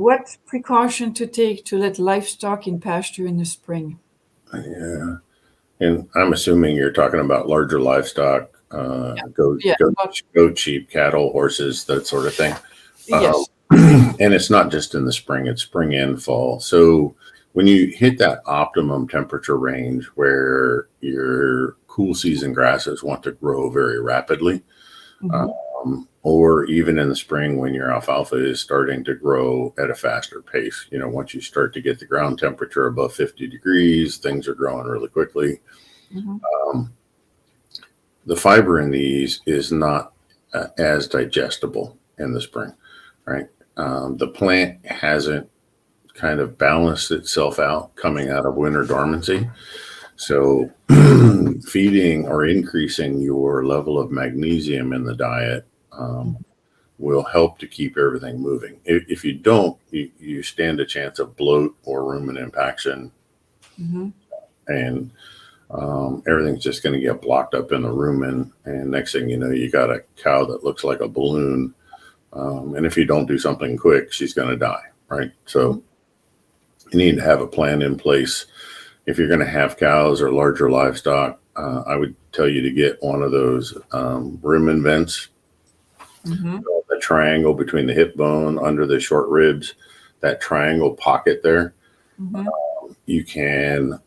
what precaution to take to let livestock in pasture in the spring? Yeah. And I'm assuming you're talking about larger livestock, Yeah. goat, Yeah. goat, goat, sheep, cattle, horses, that sort of thing. Yes. And it's not just in the spring, it's spring and fall. So when you hit that optimum temperature range where your cool season grasses want to grow very rapidly, or even in the spring when your alfalfa is starting to grow at a faster pace, once you start to get the ground temperature above 50 degrees, things are growing really quickly. The fiber in these is not as digestible in the spring, right? The plant hasn't kind of balanced itself out coming out of winter dormancy. So feeding or increasing your level of magnesium in the diet will help to keep everything moving. If you don't, you stand a chance of bloat or rumen impaction, and everything's just going to get blocked up in the rumen. And next thing you know, you got a cow that looks like a balloon. And if you don't do something quick, she's going to die, right? So you need to have a plan in place. If you're going to have cows or larger livestock, I would tell you to get one of those rumen vents, the triangle between the hip bone under the short ribs, that triangle pocket there. You can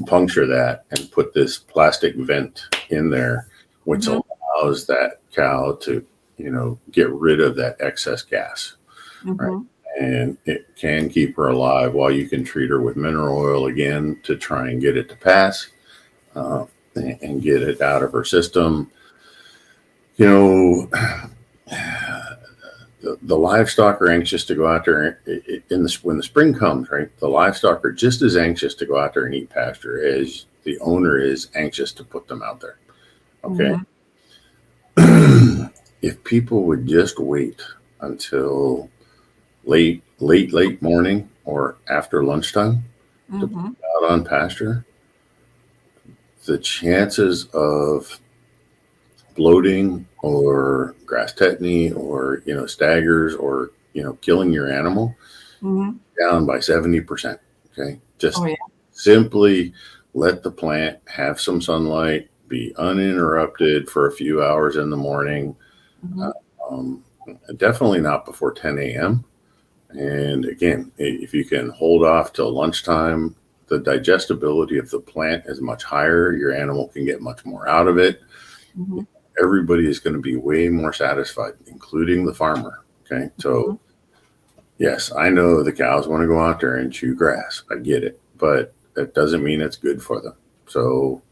puncture that and put this plastic vent in there, which allows that cow to, get rid of that excess gas. Right? And it can keep her alive while you can treat her with mineral oil again to try and get it to pass and get it out of her system. The livestock are anxious to go out there when the spring comes, right? The livestock are just as anxious to go out there and eat pasture as the owner is anxious to put them out there. Okay. If people would just wait until late morning or after lunchtime to put out on pasture, the chances of bloating or grass tetany or staggers or killing your animal down by 70%. Okay, just simply let the plant have some sunlight, be uninterrupted for a few hours in the morning. Definitely not before 10 a.m. And again, if you can hold off till lunchtime, the digestibility of the plant is much higher. Your animal can get much more out of it. Everybody is going to be way more satisfied, including the farmer. Okay. So yes, I know the cows want to go out there and chew grass. I get it, but that doesn't mean it's good for them. So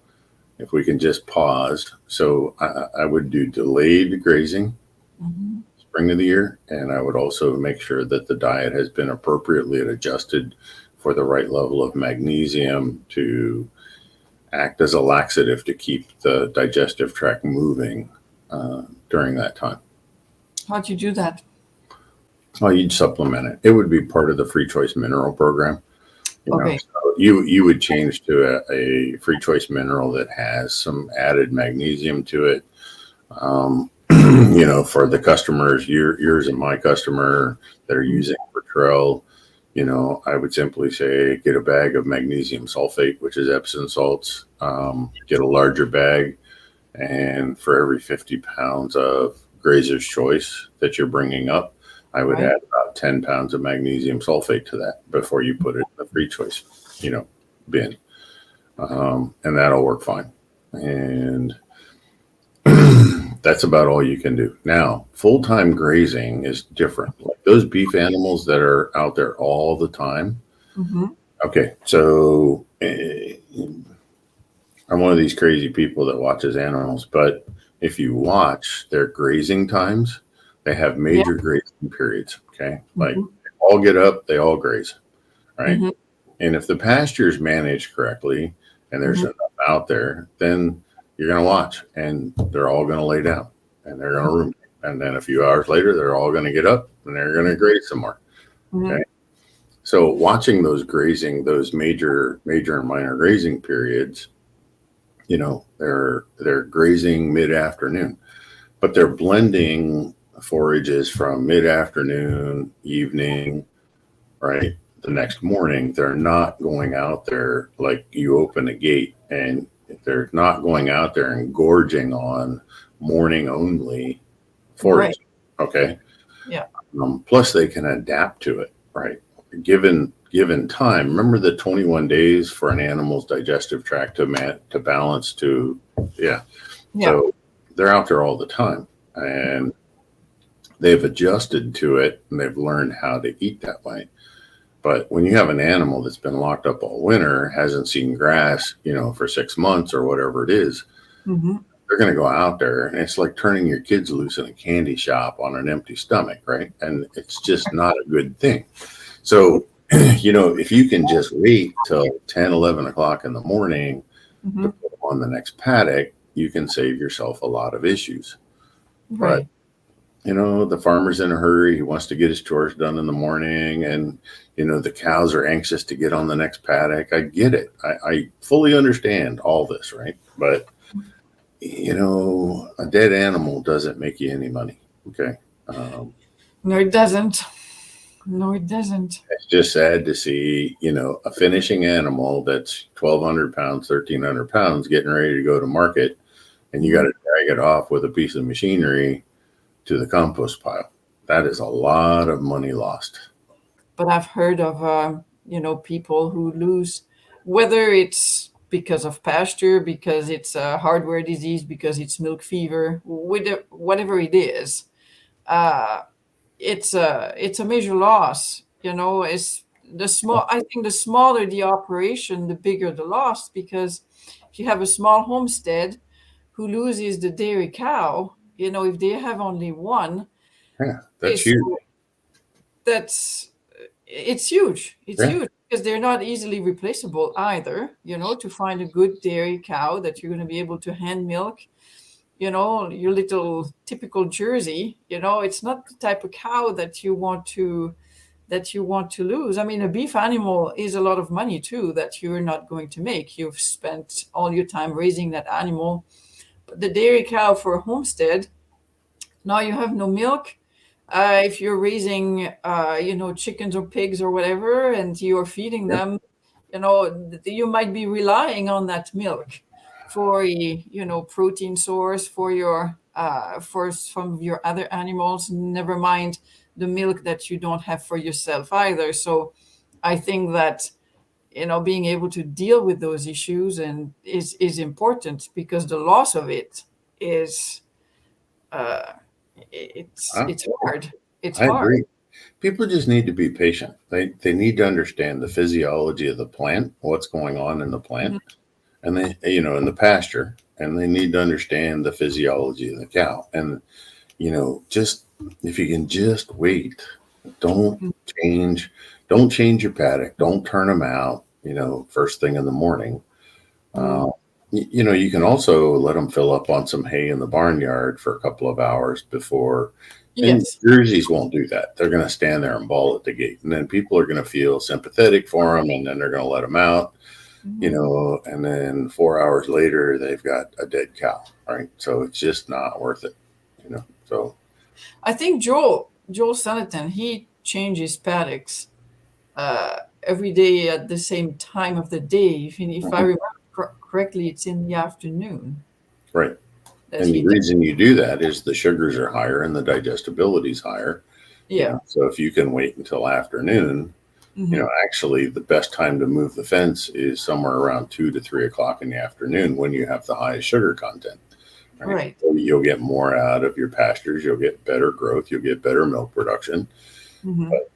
if we can just pause. So I would do delayed grazing spring of the year. And I would also make sure that the diet has been appropriately adjusted for the right level of magnesium to act as a laxative to keep the digestive tract moving during that time. How'd you do that? Well, you'd supplement it. It would be part of the free choice mineral program. So you would change to a free choice mineral that has some added magnesium to it. For the customers, yours and my customer that are using Fertrell, I would simply say get a bag of magnesium sulfate, which is Epsom salts, get a larger bag, and for every 50 pounds of Grazer's Choice that you're bringing up, I would add about 10 pounds of magnesium sulfate to that before you put it in the free choice, bin. And that'll work fine. And that's about all you can do. Now, full-time grazing is different. Like those beef animals that are out there all the time. Okay, so I'm one of these crazy people that watches animals, but if you watch their grazing times, they have major grazing periods. Okay, like they all get up, they all graze, right? And if the pasture is managed correctly and there's enough out there, then you're going to watch and they're all going to lay down and they're going to ruminate. And then a few hours later, they're all going to get up and they're going to graze some more. Okay. So watching those grazing, those major and minor grazing periods, they're grazing mid-afternoon, but they're blending forages from mid-afternoon, evening, right? The next morning, they're not going out there like you open a gate, and they're not going out there and gorging on morning only Right. forage. Okay. Yeah. Plus, they can adapt to it, right? Given time. Remember the 21 days for an animal's digestive tract to balance to, yeah. Yeah. So they're out there all the time, and they've adjusted to it, and they've learned how to eat that way. But when you have an animal that's been locked up all winter, hasn't seen grass, for 6 months or whatever it is, Hmm. they're going to go out there, and it's like turning your kids loose in a candy shop on an empty stomach, right? And it's just not a good thing. So, if you can just wait till 10, 11 o'clock in the morning to Hmm. put them on the next paddock, you can save yourself a lot of issues. But Right. the farmer's in a hurry. He wants to get his chores done in the morning, and the cows are anxious to get on the next paddock. I get it. I fully understand all this, right? But a dead animal doesn't make you any money. Okay. No, it doesn't. No, it doesn't. It's just sad to see, a finishing animal that's 1,200 pounds, 1,300 pounds getting ready to go to market, and you got to drag it off with a piece of machinery to the compost pile. That is a lot of money lost. But I've heard of people who lose, whether it's because of pasture, because it's a hardware disease, because it's milk fever, whatever it is. Uh, it's a major loss. It's the small. I think the smaller the operation, the bigger the loss. Because if you have a small homestead who loses the dairy cow, if they have only one, Yeah, that's is huge. that's it's huge. It's Yeah. huge because they're not easily replaceable either. To find a good dairy cow that you're going to be able to hand milk, your little typical Jersey, it's not the type of cow that you want to lose. I mean, a beef animal is a lot of money too that you're not going to make. You've spent all your time raising that animal. But the dairy cow for a homestead, now you have no milk. If you're raising, chickens or pigs or whatever, and you're feeding Yeah. them, you might be relying on that milk for a, protein source for some of your other animals. Never mind the milk that you don't have for yourself either. So, I think that being able to deal with those issues and is important because the loss of it is uh, it's I, it's hard. It's I hard. agree. People just need to be patient. They need to understand the physiology of the plant, what's going on in the plant, Mhm. and in the pasture, and they need to understand the physiology of the cow. And just if you can just wait, don't change, don't change your paddock, don't turn them out. First thing in the morning. Mm. Uh, you can also let them fill up on some hay in the barnyard for a couple of hours before. And Yes. Jerseys won't do that. They're going to stand there and bawl at the gate, and then people are going to feel sympathetic for them, and then they're going to let them out. Mhm. And then 4 hours later, they've got a dead cow. Right, so it's just not worth it. So I think Joel Salatin, he changes paddocks every day at the same time of the day. If I mhm, remember correctly, it's in the afternoon right. that And he the does. reason you do that is the sugars are higher and the digestibility is higher. Yeah. So if you can wait until afternoon, Hmm. actually the best time to move the fence is somewhere around 2 to 3 o'clock in the afternoon when you have the highest sugar content. Right. Right. So you'll get more out of your pastures. You'll get better growth. You'll get better milk production. Hmm. But,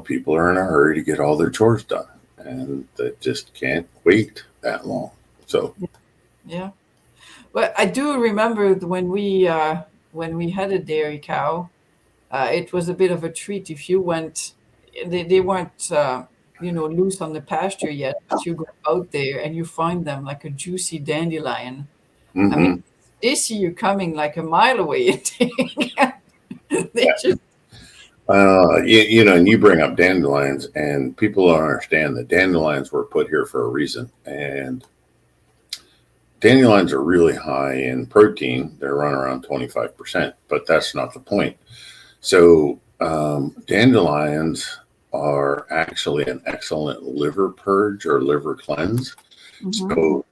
people are in a hurry to get all their chores done, and they just can't wait that long. So, Yeah. But I do remember when we had a dairy cow. It was a bit of a treat if you went. They weren't loose on the pasture yet, but you go out there and you find them like a juicy dandelion. I mean, mhm. they see you coming like a mile away. They just And you bring up dandelions, and people don't understand that dandelions were put here for a reason. And dandelions are really high in protein. They're run around 25%, but that's not the point. So, dandelions are actually an excellent liver purge or liver cleanse. Mm-hmm. So,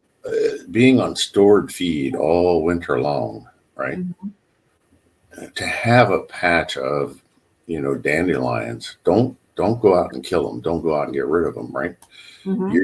being on stored feed all winter long, right? Mm-hmm. To have a patch of, dandelions, don't go out and kill them. Don't go out and get rid of them, right? Mm-hmm.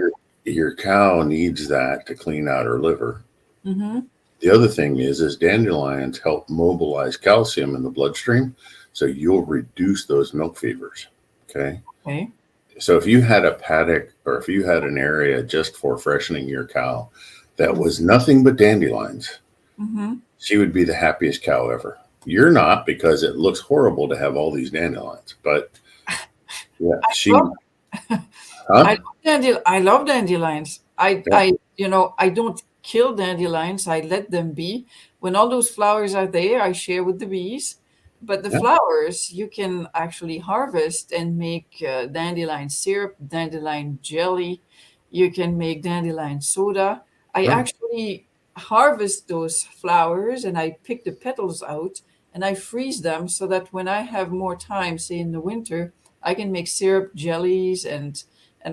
Your cow needs that to clean out her liver. Mm-hmm. The other thing is dandelions help mobilize calcium in the bloodstream, so you'll reduce those milk fevers. Okay. Okay. So if you had a paddock or if you had an area just for freshening your cow that was nothing but dandelions, Mm-hmm. she would be the happiest cow ever. You're not, because it looks horrible to have all these dandelions. But yeah, Love, huh? I love dandelions. Yeah, I don't kill dandelions. I let them be. When all those flowers are there, I share with the bees. But the yeah, flowers you can actually harvest and make dandelion syrup, dandelion jelly. You can make dandelion soda. I right. actually harvest those flowers and I pick the petals out and I freeze them so that when I have more time, say in the winter, I can make syrup, jellies, and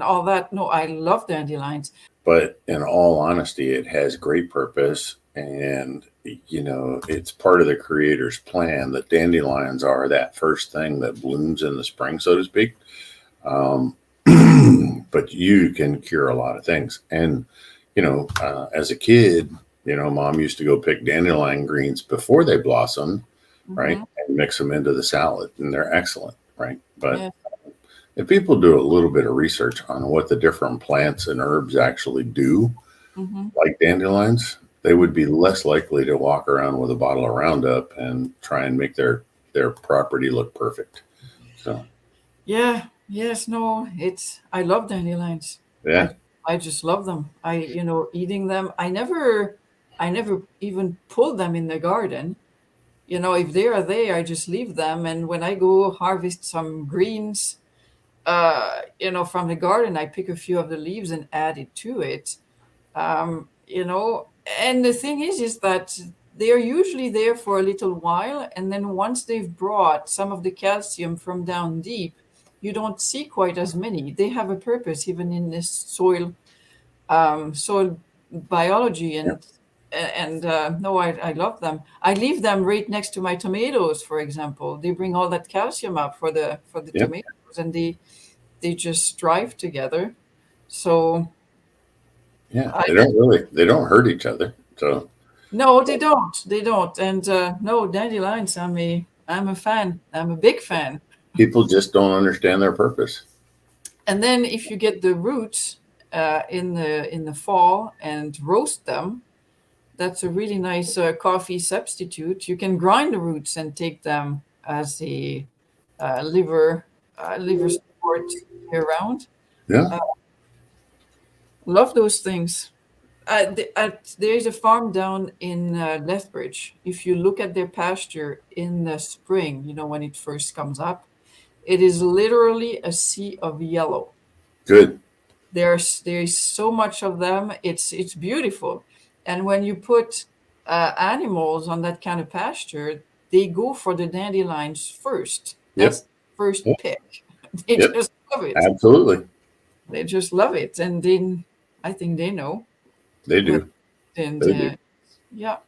all that. No, I love dandelions. But in all honesty, it has great purpose. And, it's part of the creator's plan that dandelions are that first thing that blooms in the spring, so to speak. Um, but you can cure a lot of things. And, as a kid, mom used to go pick dandelion greens before they blossom, right? Hmm. And mix them into the salad, and they're excellent, right? But Yeah. if people do a little bit of research on what the different plants and herbs actually do, Hmm. like dandelions, they would be less likely to walk around with a bottle of Roundup and try and make their property look perfect. So, Yeah. Yes. No. I love dandelions. I yeah, I just love them. Eating them. I never even pull them in the garden. If they are there, I just leave them. And when I go harvest some greens, from the garden, I pick a few of the leaves and add it to it. And the thing is that they are usually there for a little while, and then once they've brought some of the calcium from down deep, you don't see quite as many. They have a purpose even in this soil biology, yeah, and no, I love them. I leave them right next to my tomatoes, for example. They bring all that calcium up for the yeah, tomatoes, and they just thrive together. So yeah. I They don't hurt each other. So no, they don't. They don't. And no, dandelions. I'm a fan. I'm a big fan. people just don't understand their purpose. And then if you get the roots in the fall and roast them, that's a really nice coffee substitute. You can grind the roots and take them as a liver support year round. Yeah, Uh, love those things. There's a farm down in Lethbridge. If you look at their pasture in the spring, when it first comes up, it is literally a sea of yellow. good. There is so much of them. It's beautiful, and when you put animals on that kind of pasture, they go for the dandelions first. Yep, That's the first yep, pick. They yep. just love it. Absolutely, They just love it, and then I think they know. they But do. and They do. yeah.